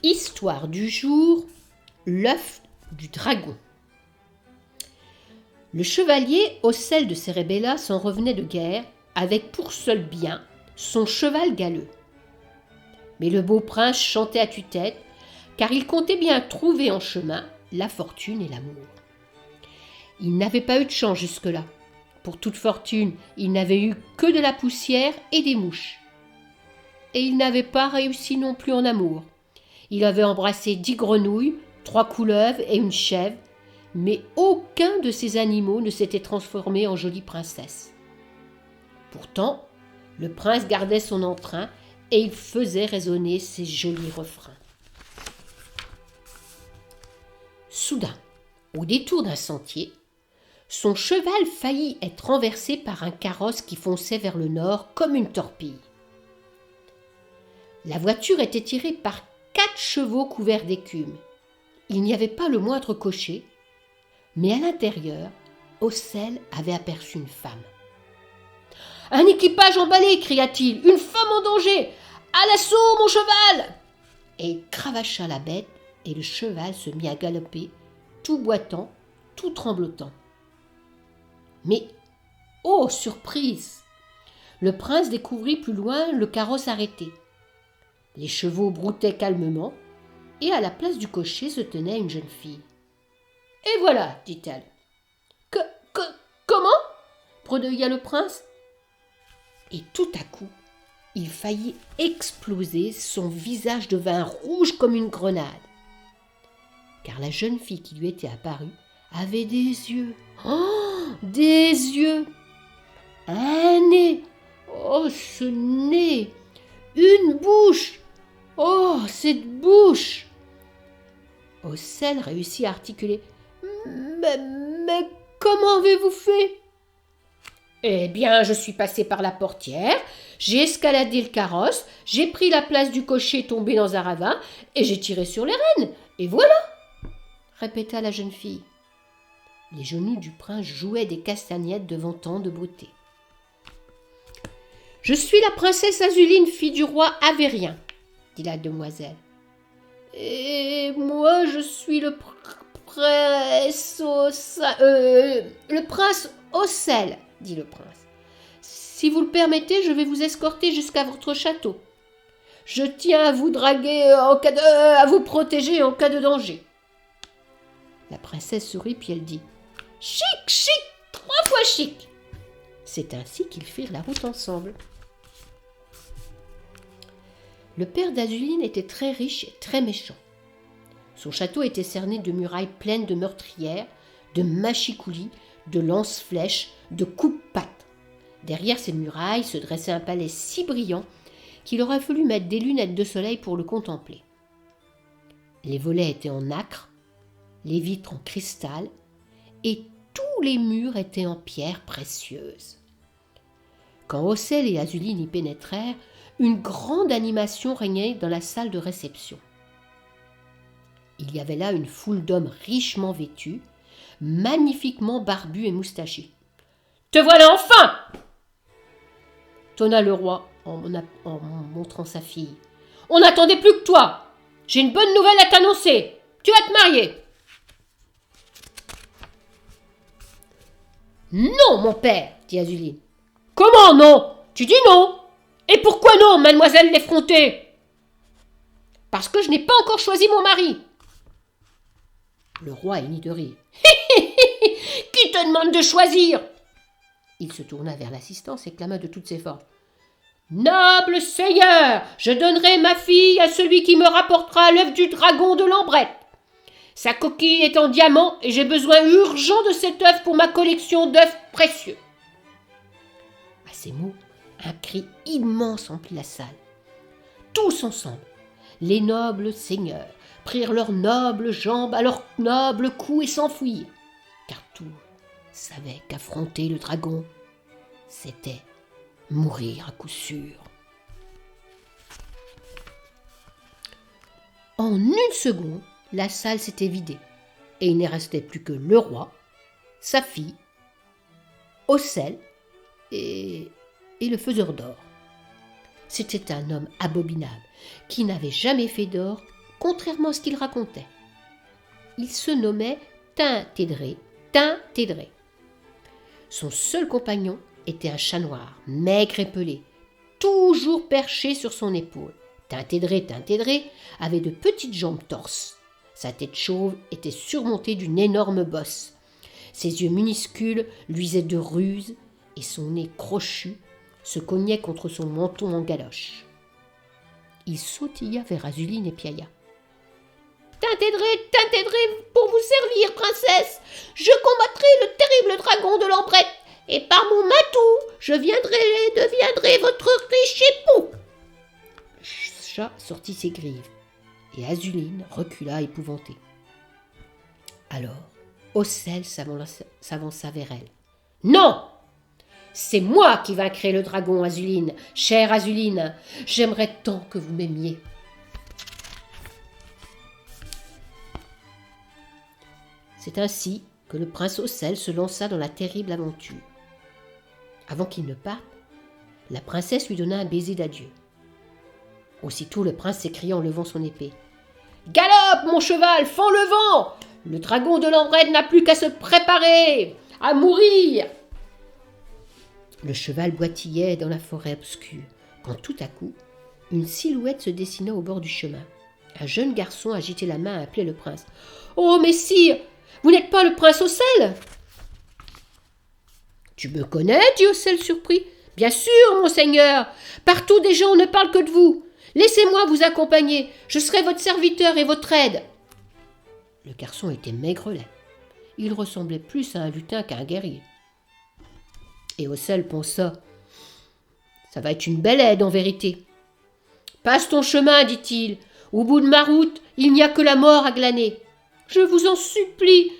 Histoire du jour, l'œuf du dragon. Le chevalier Aucel de Cérébella s'en revenait de guerre avec pour seul bien son cheval galeux. Mais le beau prince chantait à tue-tête car il comptait bien trouver en chemin la fortune et l'amour. Il n'avait pas eu de chance jusque-là. Pour toute fortune, il n'avait eu que de la poussière et des mouches. Et il n'avait pas réussi non plus en amour. Il avait embrassé 10 grenouilles, 3 couleuvres et une chèvre, mais aucun de ces animaux ne s'était transformé en jolie princesse. Pourtant, le prince gardait son entrain et il faisait résonner ses jolis refrains. Soudain, au détour d'un sentier, son cheval faillit être renversé par un carrosse qui fonçait vers le nord comme une torpille. La voiture était tirée par 4 chevaux couverts d'écume. Il n'y avait pas le moindre cocher, mais à l'intérieur, Aucel avait aperçu une femme. « Un équipage emballé !» cria-t-il. « Une femme en danger ! À l'assaut, mon cheval !» Et il cravacha la bête et le cheval se mit à galoper, tout boitant, tout tremblotant. Mais, oh surprise! Le prince découvrit plus loin le carrosse arrêté. Les chevaux broutaient calmement, et à la place du cocher se tenait une jeune fille. « Et voilà, dit-elle. Comment ?» bredouilla le prince. Et tout à coup, il faillit exploser, son visage devint rouge comme une grenade. Car la jeune fille qui lui était apparue avait des yeux. Oh, des yeux! Un nez! Oh, ce nez! Une bouche! Oh, cette bouche! Aucel réussit à articuler. Mais comment avez-vous fait? Eh bien, je suis passé par la portière, j'ai escaladé le carrosse, j'ai pris la place du cocher tombé dans un ravin et j'ai tiré sur les rênes. Et voilà! Répéta la jeune fille. Les genoux du prince jouaient des castagnettes devant tant de beauté. « Je suis la princesse Azuline, fille du roi Avérien, » dit la demoiselle. « Et moi, je suis le prince Aucel, » dit le prince. « Si vous le permettez, je vais vous escorter jusqu'à votre château. Je tiens à vous draguer à vous protéger en cas de danger. » La princesse sourit puis elle dit « Chic, chic, 3 fois chic !» C'est ainsi qu'ils firent la route ensemble. Le père d'Azuline était très riche et très méchant. Son château était cerné de murailles pleines de meurtrières, de machicoulis, de lance-flèches, de coupe-pattes. Derrière ces murailles se dressait un palais si brillant qu'il aurait fallu mettre des lunettes de soleil pour le contempler. Les volets étaient en nacre, les vitres en cristal, et tous les murs étaient en pierres précieuses. Quand Aucel et Azuline y pénétrèrent, une grande animation régnait dans la salle de réception. Il y avait là une foule d'hommes richement vêtus, magnifiquement barbus et moustachus. « Te voilà enfin !» tonna le roi en montrant sa fille. « On n'attendait plus que toi. J'ai une bonne nouvelle à t'annoncer. Tu vas te marier. » « Non, mon père, dit Azuline. »« Comment non? Tu dis non. Et pourquoi non, mademoiselle l'effrontée? »« Parce que je n'ai pas encore choisi mon mari. » Le roi émit de rire. « Qui te demande de choisir ?» Il se tourna vers l'assistance et clama de toutes ses forces. « Noble seigneur, je donnerai ma fille à celui qui me rapportera l'œuf du dragon de Lambrette. Sa coquille est en diamant et j'ai besoin urgent de cet œuf pour ma collection d'œufs précieux. » À ces mots, un cri immense emplit la salle. Tous ensemble, les nobles seigneurs prirent leurs nobles jambes à leurs nobles cous et s'enfuirent, car tous savaient qu'affronter le dragon, c'était mourir à coup sûr. En une seconde, la salle s'était vidée, et il ne restait plus que le roi, sa fille, Aucel et le faiseur d'or. C'était un homme abominable qui n'avait jamais fait d'or contrairement à ce qu'il racontait. Il se nommait Tintédré, Tintédré. Son seul compagnon était un chat noir, maigre et pelé, toujours perché sur son épaule. Tintédré, Tintédré avait de petites jambes torses. Sa tête chauve était surmontée d'une énorme bosse. Ses yeux minuscules luisaient de ruse et son nez crochu se cognait contre son menton en galoche. Il sautilla vers Azuline et Piailla. « Tintédré, pour vous servir, princesse, je combattrai le terrible dragon de l'Ambrette, et par mon matou, je deviendrai votre riche époux. » Le chat sortit ses griffes, et Azuline recula épouvantée. Alors, Ocelle s'avança vers elle. « Non! C'est moi qui vaincrai le dragon, Azuline, chère Azuline. J'aimerais tant que vous m'aimiez. » C'est ainsi que le prince Ocelle se lança dans la terrible aventure. Avant qu'il ne parte, la princesse lui donna un baiser d'adieu. Aussitôt le prince s'écria en levant son épée. « Galope, mon cheval, fends le vent! Le dragon de l'Ambrette n'a plus qu'à se préparer à mourir !» Le cheval boitillait dans la forêt obscure, quand tout à coup, une silhouette se dessina au bord du chemin. Un jeune garçon agitait la main et appelait le prince. « Oh, messire, vous n'êtes pas le prince Ocelle ?»« Tu me connais ?» dit Ocelle surpris. « Bien sûr, monseigneur. Partout des gens ne parlent que de vous. Laissez-moi vous accompagner. Je serai votre serviteur et votre aide. » Le garçon était maigrelet. Il ressemblait plus à un lutin qu'à un guerrier. Et Ocelle pensa. « Ça va être une belle aide en vérité. »« Passe ton chemin, dit-il. Au bout de ma route, il n'y a que la mort à glaner. Je vous en supplie.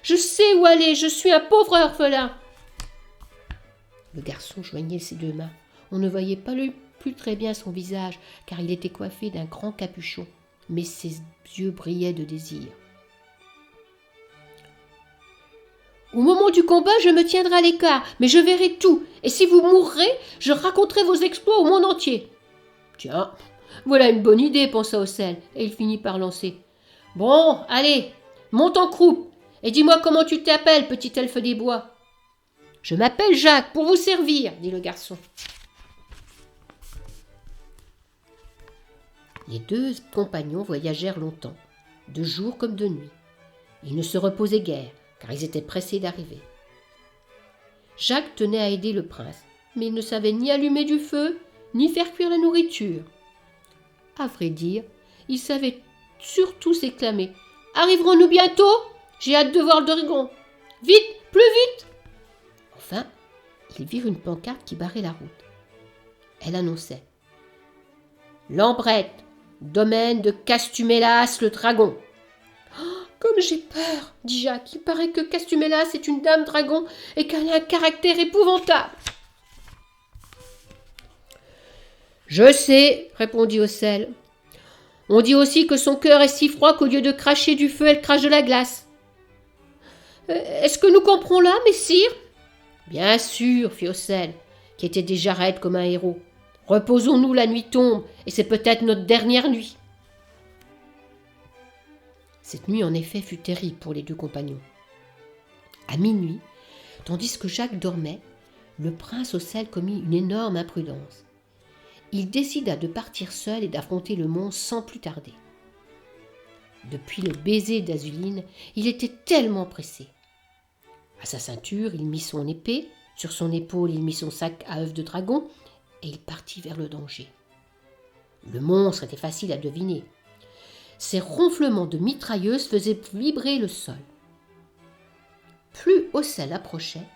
Je sais où aller, je suis un pauvre orphelin. » Le garçon joignait ses deux mains. On ne voyait pas plus très bien son visage, car il était coiffé d'un grand capuchon, mais ses yeux brillaient de désir. « Au moment du combat, je me tiendrai à l'écart, mais je verrai tout, et si vous mourrez, je raconterai vos exploits au monde entier. » « Tiens, voilà une bonne idée, pensa Ocelle, et il finit par lancer. « Bon, allez, monte en croupe, et dis-moi comment tu t'appelles, petit elfe des bois. »« Je m'appelle Jacques, pour vous servir, dit le garçon. » Les deux compagnons voyagèrent longtemps, de jour comme de nuit. Ils ne se reposaient guère, car ils étaient pressés d'arriver. Jacques tenait à aider le prince, mais il ne savait ni allumer du feu, ni faire cuire la nourriture. À vrai dire, il savait surtout s'exclamer. « Arriverons-nous bientôt? J'ai hâte de voir le dragon. Vite, plus vite !» Enfin, ils virent une pancarte qui barrait la route. Elle annonçait « L'Ambrette, domaine de Castumélas le dragon. » « Comme j'ai peur, dit Jacques. Il paraît que Castumélas est une dame dragon et qu'elle a un caractère épouvantable. »« Je sais, répondit Ocelle. On dit aussi que son cœur est si froid qu'au lieu de cracher du feu, elle crache de la glace. Est-ce que nous comprons là, messire ? Bien sûr, fit Ocelle, qui était déjà raide comme un héros. Reposons-nous, la nuit tombe, et c'est peut-être notre dernière nuit. Cette nuit, en effet, fut terrible pour les deux compagnons. À minuit, tandis que Jacques dormait, le prince Ocelle commit une énorme imprudence. Il décida de partir seul et d'affronter le monstre sans plus tarder. Depuis le baiser d'Azuline, il était tellement pressé. À sa ceinture, il mit son épée, sur son épaule, il mit son sac à œufs de dragon, et il partit vers le danger. Le monstre était facile à deviner. Ses ronflements de mitrailleuse faisaient vibrer le sol. Plus Ocelle approchait,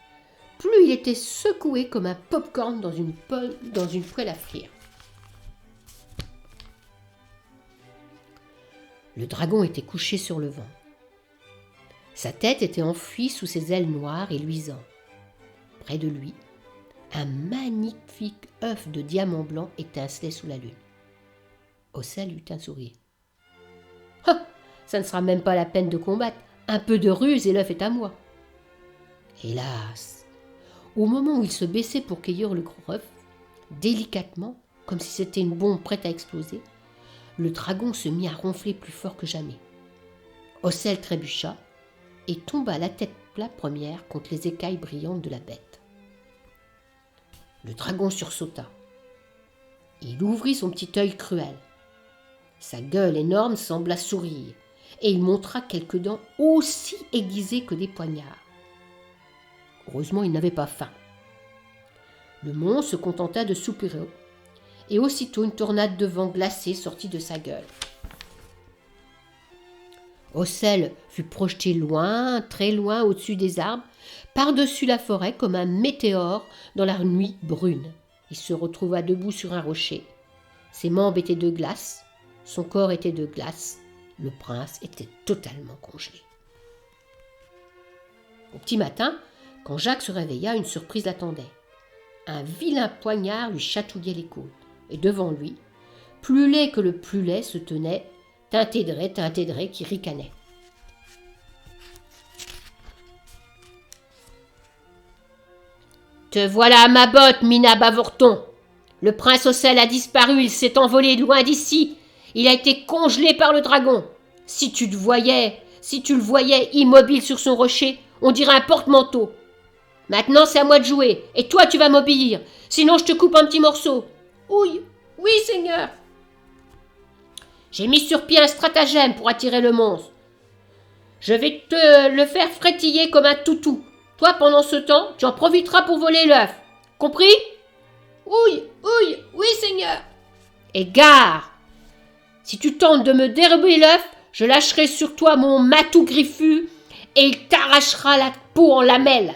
plus il était secoué comme un pop-corn dans une poêle à frire. Le dragon était couché sur le ventre. Sa tête était enfouie sous ses ailes noires et luisantes. Près de lui, un magnifique œuf de diamant blanc étincelait sous la lune. Ocelle eut un sourire. « Ah, ça ne sera même pas la peine de combattre. Un peu de ruse et l'œuf est à moi. » Hélas, au moment où il se baissait pour cueillir le gros œuf, délicatement, comme si c'était une bombe prête à exploser, le dragon se mit à ronfler plus fort que jamais. Ocelle trébucha et tomba la tête la première contre les écailles brillantes de la bête. Le dragon sursauta. Il ouvrit son petit œil cruel. Sa gueule énorme sembla sourire, et il montra quelques dents aussi aiguisées que des poignards. Heureusement, il n'avait pas faim. Le monstre se contenta de soupirer, et aussitôt une tornade de vent glacé sortit de sa gueule. Ocelle fut projeté loin, très loin au-dessus des arbres, par-dessus la forêt comme un météore dans la nuit brune. Il se retrouva debout sur un rocher. Ses membres étaient de glace, son corps était de glace, le prince était totalement congelé. Au petit matin, quand Jacques se réveilla, une surprise l'attendait. Un vilain poignard lui chatouillait les côtes, et devant lui, plus laid que le plus laid, se tenait Tintedré qui ricanait. « Te voilà à ma botte, Mina Bavorton. Le prince Ocelle a disparu, il s'est envolé loin d'ici. Il a été congelé par le dragon. Si tu le voyais immobile sur son rocher, on dirait un porte-manteau. Maintenant, c'est à moi de jouer, et toi, tu vas m'obéir, sinon je te coupe un petit morceau. »« Oui, Seigneur. » J'ai mis sur pied un stratagème pour attirer le monstre. Je vais te le faire frétiller comme un toutou. Toi, pendant ce temps, tu en profiteras pour voler l'œuf. Compris ? Oui, Seigneur. Et gare ! Si tu tentes de me dérober l'œuf, je lâcherai sur toi mon matou griffu et il t'arrachera la peau en lamelles.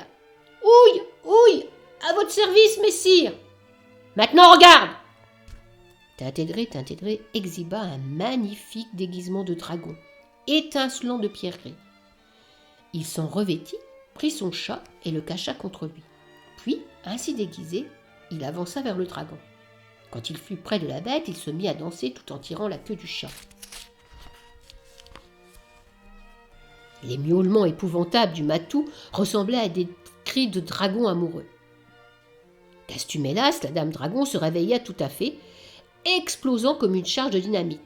Oui, à votre service, messire. Maintenant, regarde. Tintedré exhiba un magnifique déguisement de dragon, étincelant de pierreries. Il s'en revêtit, prit son chat et le cacha contre lui. Puis, ainsi déguisé, il avança vers le dragon. Quand il fut près de la bête, il se mit à danser tout en tirant la queue du chat. Les miaulements épouvantables du matou ressemblaient à des cris de dragon amoureux. Castumélas, la dame dragon, se réveilla tout à fait, explosant comme une charge de dynamite.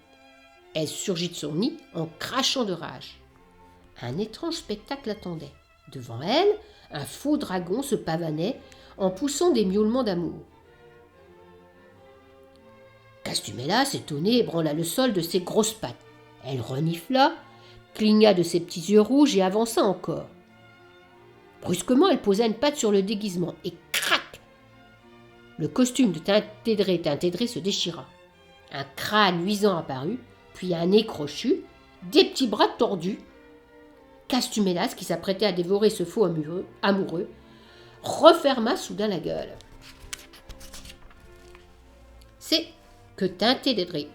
Elle surgit de son nid en crachant de rage. Un étrange spectacle l'attendait. Devant elle, un faux dragon se pavanait en poussant des miaulements d'amour. Castumélas, étonnée, ébranla le sol de ses grosses pattes. Elle renifla, cligna de ses petits yeux rouges et avança encore. Brusquement, elle posa une patte sur le déguisement et crac! Le costume de Tintedré se déchira. Un crâne luisant apparut, puis un nez crochu, des petits bras tordus. Castumélas, qui s'apprêtait à dévorer ce faux amoureux, referma soudain la gueule. C'est que Tintedré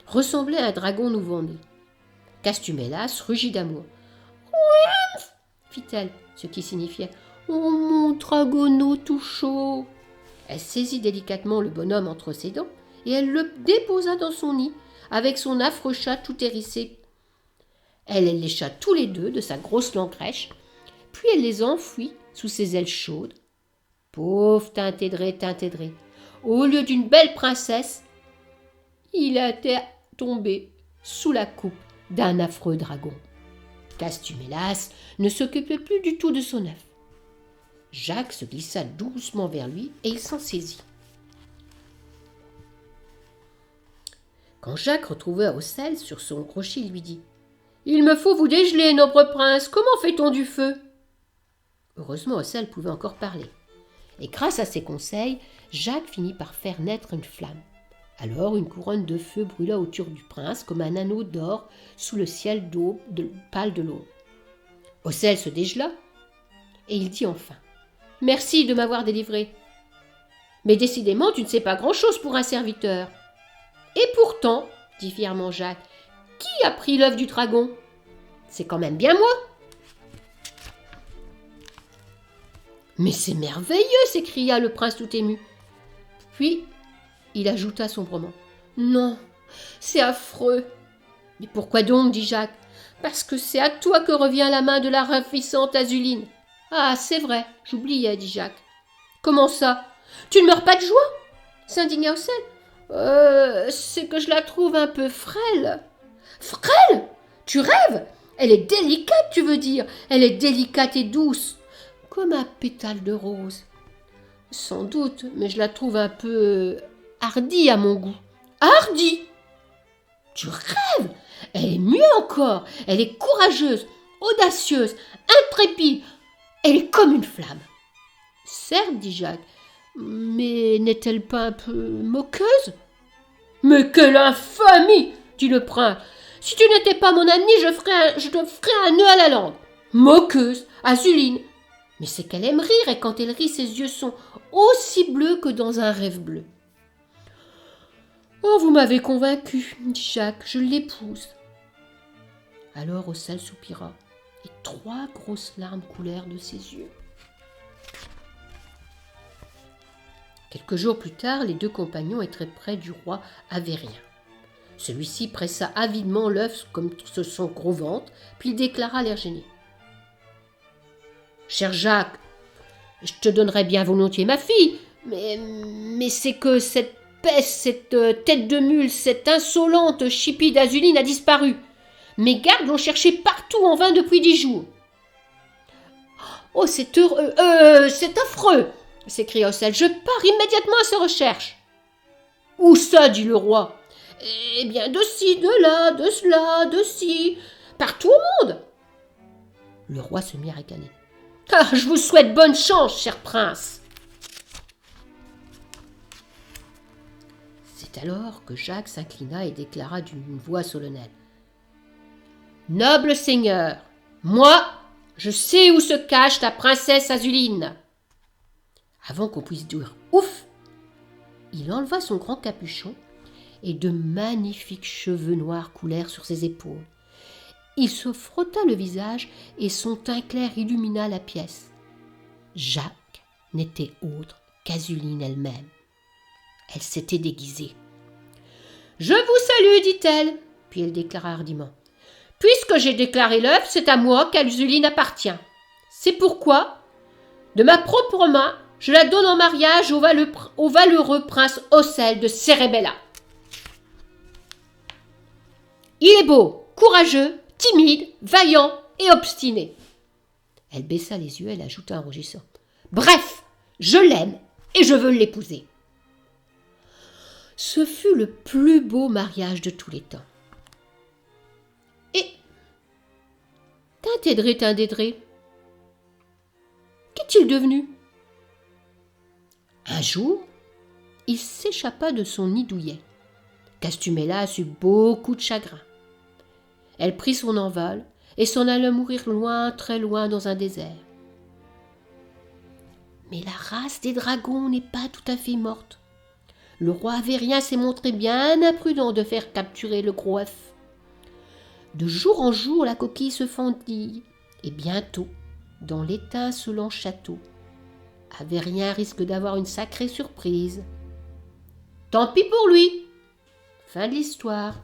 ressemblait à un dragon nouveau-né. Castumélas rugit d'amour. « fit-elle, ce qui signifiait « Oh, mon dragonneau tout chaud !» Elle saisit délicatement le bonhomme entre ses dents et elle le déposa dans son nid avec son affreux chat tout hérissé. Elle les lécha tous les deux de sa grosse langue rêche, puis elle les enfouit sous ses ailes chaudes. Pauvre Tintedré, au lieu d'une belle princesse, il était tombé sous la coupe d'un affreux dragon. Castumélas ne s'occupait plus du tout de son œuf. Jacques se glissa doucement vers lui et il s'en saisit. Quand Jacques retrouva Ocelle sur son rocher, il lui dit « Il me faut vous dégeler, noble prince, comment fait-on du feu ?» Heureusement, Ocelle pouvait encore parler. Et grâce à ses conseils, Jacques finit par faire naître une flamme. Alors une couronne de feu brûla autour du prince comme un anneau d'or sous le ciel pâle de l'aube. Ocelle se dégela et il dit enfin « Merci de m'avoir délivré. Mais décidément, tu ne sais pas grand-chose pour un serviteur. » Et pourtant, dit fièrement Jacques, qui a pris l'œuf du dragon ? C'est quand même bien moi. Mais c'est merveilleux, s'écria le prince tout ému. Puis, il ajouta sombrement. Non, c'est affreux. Mais pourquoi donc, dit Jacques. Parce que c'est à toi que revient la main de la ravissante Azuline. Ah, c'est vrai, j'oubliais, dit Jacques. Comment ça ? Tu ne meurs pas de joie ? S'indigna Ocelle. C'est que je la trouve un peu frêle. Frêle? Tu rêves? Elle est délicate, tu veux dire. Elle est délicate et douce, comme un pétale de rose. Sans doute, mais je la trouve un peu hardie à mon goût. Hardie? Tu rêves? Elle est mieux encore. Elle est courageuse, audacieuse, intrépide. Elle est comme une flamme. Certes, dit Jacques, mais n'est-elle pas un peu moqueuse? Mais quelle infamie, dit le prince. Si tu n'étais pas mon ami, je te ferais un nœud à la langue. Moqueuse, Azuline. Mais c'est qu'elle aime rire, et quand elle rit, ses yeux sont aussi bleus que dans un rêve bleu. Oh, vous m'avez convaincu, dit Jacques, je l'épouse. Alors Ocel soupira, et 3 grosses larmes coulèrent de ses yeux. Quelques jours plus tard, les 2 compagnons étaient près du roi Avérien. Celui-ci pressa avidement l'œuf contre son gros ventre, puis il déclara à l'air gêné. « Cher Jacques, je te donnerais bien volontiers ma fille, mais c'est que cette peste, cette tête de mule, cette insolente chipie d'Azuline a disparu. Mes gardes l'ont cherchée partout en vain depuis 10 jours. »« Oh, c'est heureux, c'est affreux !» s'écria Ocel. « Je pars immédiatement à ses recherches. »« Où ça ?» dit le roi. « Eh bien, de ci, de là, de cela, de ci, partout au monde. » Le roi se mit à ricaner. « Ah, je vous souhaite bonne chance, cher prince. » C'est alors que Jacques s'inclina et déclara d'une voix solennelle. « Noble seigneur, moi, je sais où se cache la princesse Azuline. » Avant qu'on puisse dire « ouf !» il enleva son grand capuchon et de magnifiques cheveux noirs coulèrent sur ses épaules. Il se frotta le visage et son teint clair illumina la pièce. Jacques n'était autre qu'Azuline elle-même. Elle s'était déguisée. « Je vous salue, dit-elle, puis elle déclara hardiment. « Puisque j'ai déclaré l'œuf, c'est à moi qu'Azuline appartient. C'est pourquoi, de ma propre main, je la donne en mariage au valeureux prince Ocel de Cérébella. Il est beau, courageux, timide, vaillant et obstiné. » Elle baissa les yeux, elle ajouta en rougissant. « Bref, je l'aime et je veux l'épouser. » Ce fut le plus beau mariage de tous les temps. Et Tintedré, qu'est-il devenu? Un jour, il s'échappa de son nid douillet. Castumella eut beaucoup de chagrin. Elle prit son envol et s'en alla mourir loin, très loin dans un désert. Mais la race des dragons n'est pas tout à fait morte. Le roi Avérien s'est montré bien imprudent de faire capturer le gros œuf. De jour en jour, la coquille se fendit, et bientôt, dans l'étincelant château, Avérien risque d'avoir une sacrée surprise. Tant pis pour lui. Fin de l'histoire.